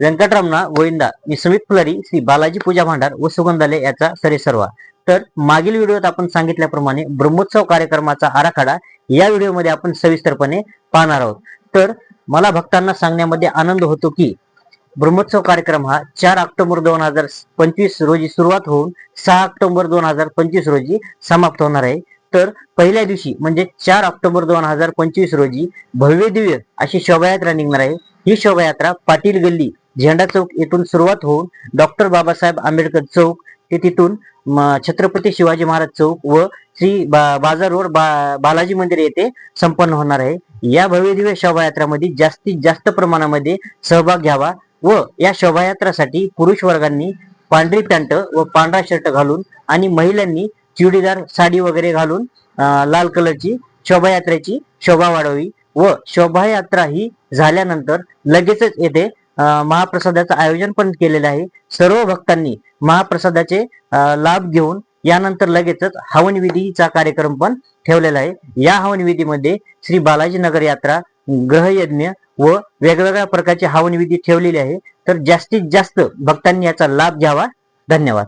व्यंकटरमणा गोविंदा मी समित फुलारी श्री बालाजी पूजा भांडार व सुगंधालय याचा सरेसर्वा। तर मागील व्हिडिओत आपण सांगितल्याप्रमाणे ब्रह्मोत्सव कार्यक्रमाचा आराखडा या व्हिडिओमध्ये आपण सविस्तरपणे पाहणार आहोत। तर मला भक्तांना सांगण्यामध्ये आनंद होतो की ब्रह्मोत्सव कार्यक्रम हा 4 ऑक्टोबर 2025 रोजी सुरुवात होऊन 6 ऑक्टोबर 2025 रोजी समाप्त होणार आहे। तर पहिल्या दिवशी म्हणजे 4 ऑक्टोबर 2025 रोजी भव्य दिव्य अशी शोभायात्रा निघणार आहे। ही शोभायात्रा पाटील गल्ली झेंडा चौक येथून सुरुवात होऊन डॉक्टर बाबासाहेब आंबेडकर चौक ते तिथून छत्रपती शिवाजी महाराज चौक व श्री बाजार रोड बालाजी मंदिर येथे संपन्न होणार आहे। या भव्य दिव्य शोभायात्रामध्ये जास्तीत जास्त प्रमाणामध्ये सहभाग घ्यावा व या शोभायात्रासाठी पुरुष वर्गांनी पांढरी पॅन्ट व पांढरा शर्ट घालून आणि महिलांनी चुडीदार साडी वगैरे घालून लाल कलरची शोभायात्रेची शोभा वाढवावी व शोभायात्रा ही झाल्यानंतर लगेचच येथे महाप्रसादाचं आयोजन पण केलेलं आहे। सर्व भक्तांनी महाप्रसादाचे लाभ घेऊन यानंतर लगेचच हवन विधीचा कार्यक्रम पण ठेवलेला आहे। या हवन विधीमध्ये श्री बालाजी नगर यात्रा ग्रहयज्ञ व वेगवेगळ्या प्रकारचे हवन विधी ठेवलेले आहे। तर जास्तीत जास्त भक्तांनी याचा लाभ घ्यावा। धन्यवाद।